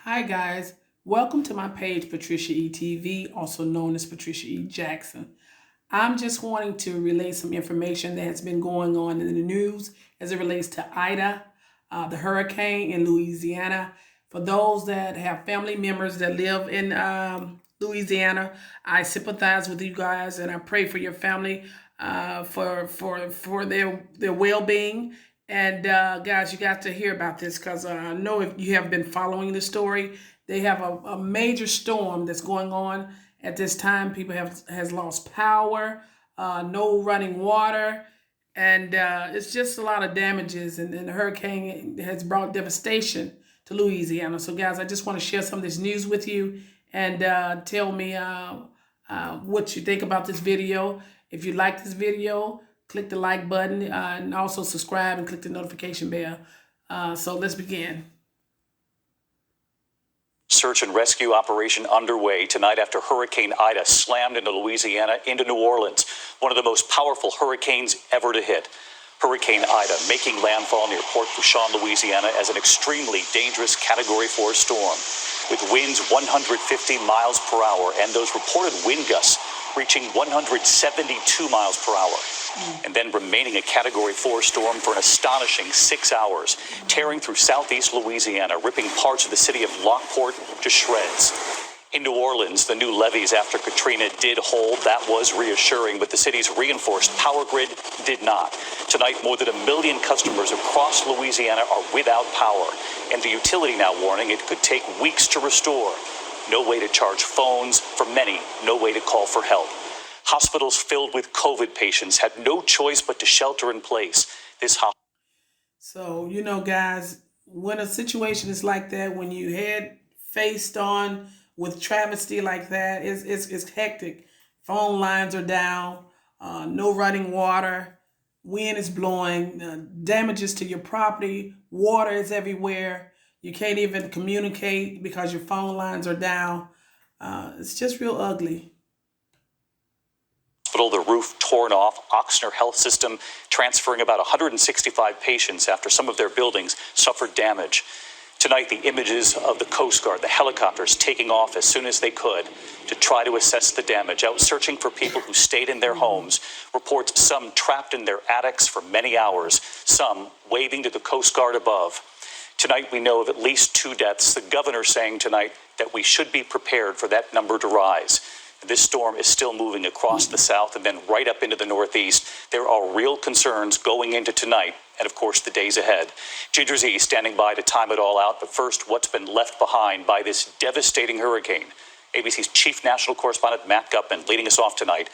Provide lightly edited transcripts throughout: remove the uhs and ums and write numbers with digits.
Hi guys, welcome to my page Patricia E-TV, also known as Patricia E. Jackson. I'm just wanting to relay some information that has been going on in the news as it relates to Ida, the hurricane in Louisiana. For those that have family members that live in Louisiana, I sympathize with you guys and I pray for your family, for their well-being. And guys, you got to hear about this because I know if you have been following the story, they have a major storm that's going on at this time. People has lost power, no running water, and it's just a lot of damages. And the hurricane has brought devastation to Louisiana. So, guys, I just want to share some of this news with you and tell me what you think about this video. If you like this video, click the like button and also subscribe and click the notification bell. So let's begin. Search and rescue operation underway tonight after Hurricane Ida slammed into Louisiana, into New Orleans, one of the most powerful hurricanes ever to hit. Hurricane Ida making landfall near Port Fourchon, Louisiana, as an extremely dangerous Category 4 storm, with winds 150 miles per hour and those reported wind gusts reaching 172 miles per hour. And then remaining a Category 4 storm for an astonishing 6 hours, tearing through southeast Louisiana, ripping parts of the city of Lockport to shreds. In New Orleans, the new levees after Katrina did hold. That was reassuring, but the city's reinforced power grid did not. Tonight, more than 1 million customers across Louisiana are without power, and the utility now warning it could take weeks to restore. No way to charge phones. For many, no way to call for help. Hospitals filled with COVID patients had no choice but to shelter in place. So, guys, when a situation is like that, when you head faced on with travesty like that, it's hectic. Phone lines are down, no running water, wind is blowing, damages to your property, water is everywhere. You can't even communicate because your phone lines are down. It's just real ugly. The roof torn off, Oxnard Health System transferring about 165 patients after some of their buildings suffered damage. Tonight, the images of the Coast Guard, the helicopters taking off as soon as they could to try to assess the damage, out searching for people who stayed in their homes. Reports some trapped in their attics for many hours, some waving to the Coast Guard above. Tonight, we know of at least 2 deaths. The governor saying tonight that we should be prepared for that number to rise. This storm is still moving across the south and then right up into the northeast. There are real concerns going into tonight and, of course, the days ahead. Ginger Z standing by to time it all out. But first, what's been left behind by this devastating hurricane? ABC's chief national correspondent, Matt Gutman, leading us off tonight.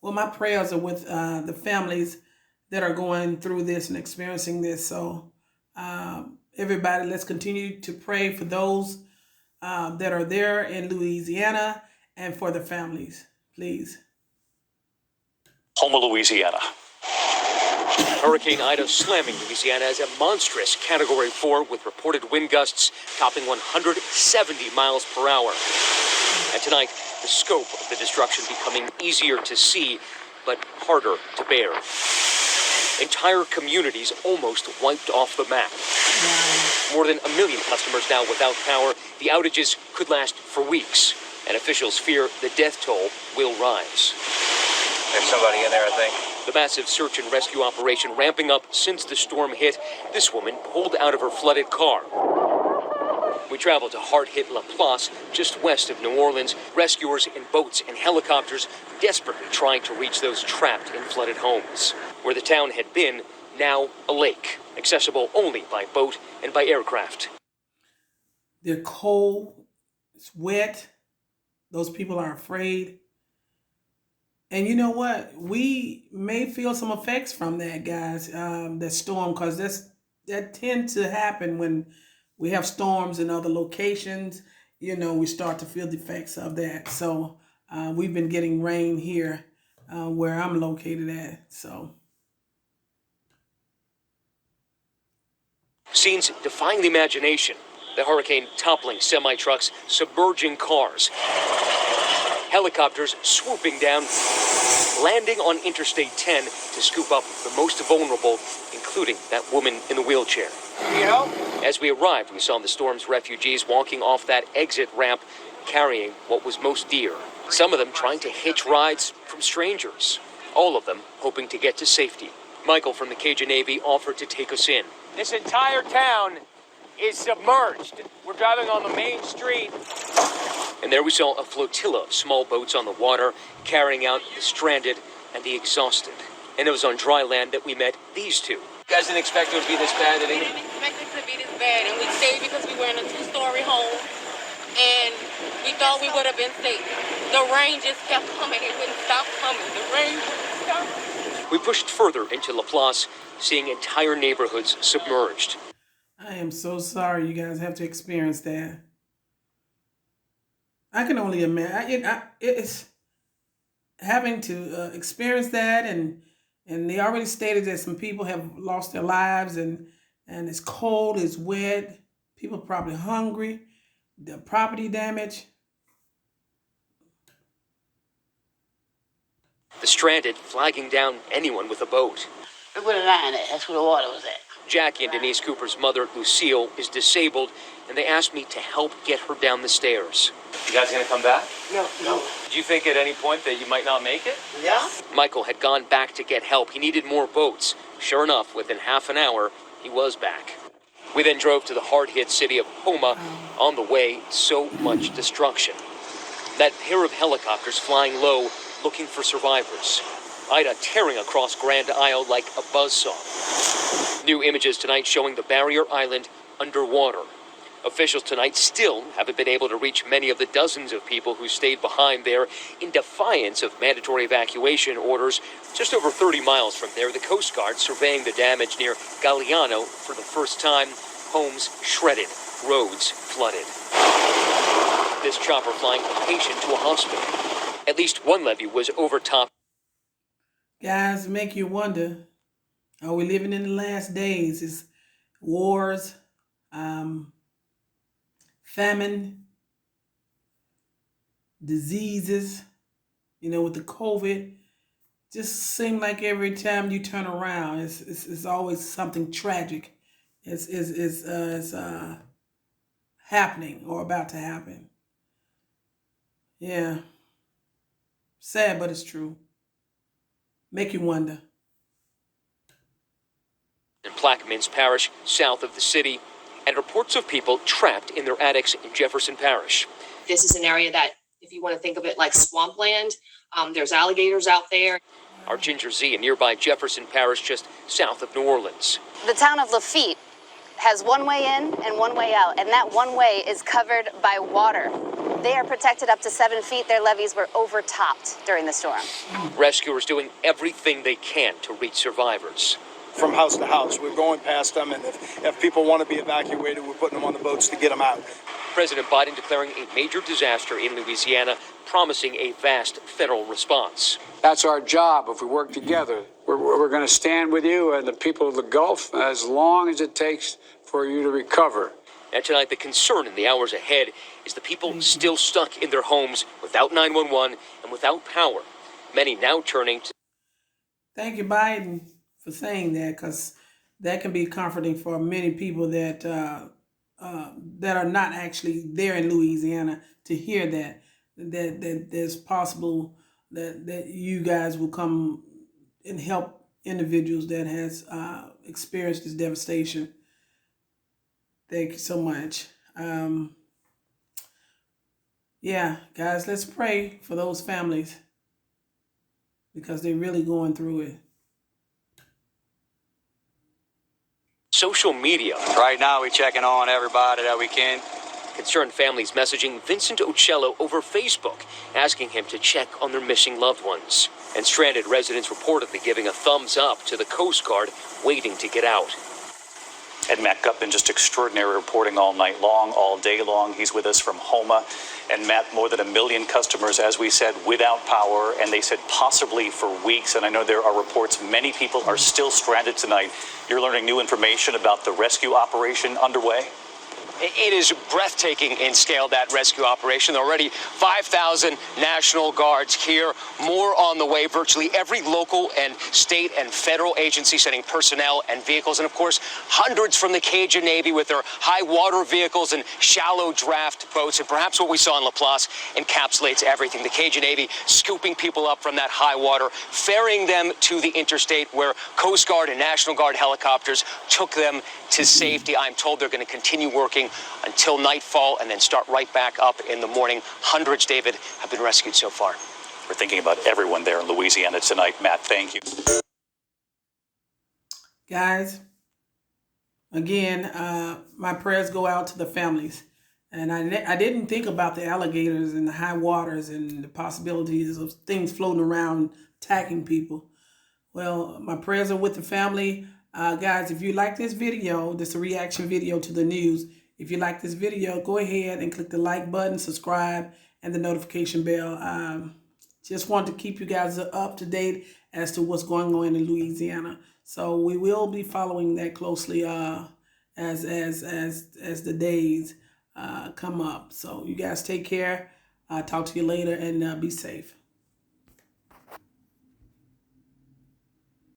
Well, my prayers are with the families that are going through this and experiencing this. So everybody, let's continue to pray for those that are there in Louisiana and for the families, please. Houma, Louisiana. Hurricane Ida slamming Louisiana as a monstrous Category 4 with reported wind gusts topping 170 miles per hour. And tonight, the scope of the destruction becoming easier to see, but harder to bear. Entire communities almost wiped off the map. More than 1 million customers now without power. The outages could last for weeks, and officials fear the death toll will rise. There's somebody in there, I think. The massive search and rescue operation ramping up since the storm hit. This woman pulled out of her flooded car. We traveled to hard-hit La Place, just west of New Orleans. Rescuers in boats and helicopters desperately trying to reach those trapped in flooded homes. Where the town had been, now a lake, accessible only by boat and by aircraft. They're cold, it's wet, those people are afraid. And you know what? We may feel some effects from that, guys, that storm, because that tends to happen when we have storms in other locations. We start to feel the effects of that. So we've been getting rain here where I'm located at. So scenes defying the imagination. The hurricane toppling semi-trucks, submerging cars. Helicopters swooping down, landing on Interstate 10 to scoop up the most vulnerable, including that woman in the wheelchair. You know? As we arrived, we saw the storm's refugees walking off that exit ramp, carrying what was most dear. Some of them trying to hitch rides from strangers. All of them hoping to get to safety. Michael from the Cajun Navy offered to take us in. This entire town is submerged. We're driving on the main street. And there we saw a flotilla of small boats on the water, carrying out the stranded and the exhausted. And it was on dry land that we met these two. You guys didn't expect it to be this bad, did We you? didn't expect it to be this bad, and we stayed because we were in a 2-story home, and we thought we would have been safe. The rain just kept coming. It wouldn't stop coming. The rain wouldn't stop. We pushed further into Laplace, seeing entire neighborhoods submerged. I am so sorry you guys have to experience that. I can only imagine. It's having to experience that, and they already stated that some people have lost their lives, and it's cold, it's wet, people probably hungry, the property damage. The stranded flagging down anyone with a boat. Look where the line at. That's where the water was at. Jackie and Denise Cooper's mother, Lucille, is disabled, and they asked me to help get her down the stairs. You guys gonna come back? No. Did you think at any point that you might not make it? Yeah? Michael had gone back to get help. He needed more boats. Sure enough, within half an hour, he was back. We then drove to the hard-hit city of Houma. On the way, so much destruction. That pair of helicopters flying low, looking for survivors. Ida tearing across Grand Isle like a buzzsaw. New images tonight showing the barrier island underwater. Officials tonight still haven't been able to reach many of the dozens of people who stayed behind there in defiance of mandatory evacuation orders. Just over 30 miles from there, the Coast Guard surveying the damage near Galliano for the first time. Homes shredded, roads flooded. This chopper flying a patient to a hospital. At least one levee was overtopped. Guys, make you wonder, are we living in the last days? Is wars, famine, diseases, with the COVID, just seem like every time you turn around, it's always something tragic. It's happening or about to happen. Yeah. Sad, but it's true. Make you wonder. In Plaquemines Parish, south of the city, and reports of people trapped in their attics in Jefferson Parish. This is an area that, if you want to think of it like swampland, there's alligators out there. Our Ginger Z in nearby Jefferson Parish, just south of New Orleans. The town of Lafitte has one way in and one way out, and that one way is covered by water. They are protected up to 7 feet. Their levees were overtopped during the storm. Rescuers doing everything they can to reach survivors. From house to house, we're going past them, and if people want to be evacuated, we're putting them on the boats to get them out. President Biden declaring a major disaster in Louisiana, promising a vast federal response. That's our job. If we work together, we're going to stand with you and the people of the Gulf as long as it takes for you to recover. And tonight, the concern in the hours ahead is the people still stuck in their homes without 911 and without power. Many now turning to... Thank you, Biden, for saying that, because that can be comforting for many people that are not actually there in Louisiana to hear that there's possible that you guys will come and help individuals that has experienced this devastation. Thank you so much. Yeah, guys, let's pray for those families because they're really going through it. Social media. Right now, we're checking on everybody that we can. Concerned families messaging Vincent Ocello over Facebook, asking him to check on their missing loved ones. And stranded residents reportedly giving a thumbs up to the Coast Guard, waiting to get out. And Matt Gutman, just extraordinary reporting all night long, all day long. He's with us from Houma. And Matt, more than 1 million customers, as we said, without power, and they said possibly for weeks. And I know there are reports many people are still stranded tonight. You're learning new information about the rescue operation underway? It is breathtaking in scale, that rescue operation. Already 5,000 National Guards here, more on the way. Virtually every local and state and federal agency sending personnel and vehicles. And of course, hundreds from the Cajun Navy with their high water vehicles and shallow draft boats. And perhaps what we saw in Laplace encapsulates everything. The Cajun Navy scooping people up from that high water, ferrying them to the interstate where Coast Guard and National Guard helicopters took them to safety. I'm told they're going to continue working until nightfall and then start right back up in the morning. Hundreds, David, have been rescued so far. We're thinking about everyone there in Louisiana tonight. Matt, thank you. Guys, again, my prayers go out to the families. And I didn't think about the alligators and the high waters and the possibilities of things floating around attacking people. Well, my prayers are with the family. Guys, if you like this video, this is a reaction video to the news. If you like this video, go ahead and click the like button, subscribe, and the notification bell. Just want to keep you guys up to date as to what's going on in Louisiana. So we will be following that closely as the days come up. So you guys take care. Talk to you later and be safe.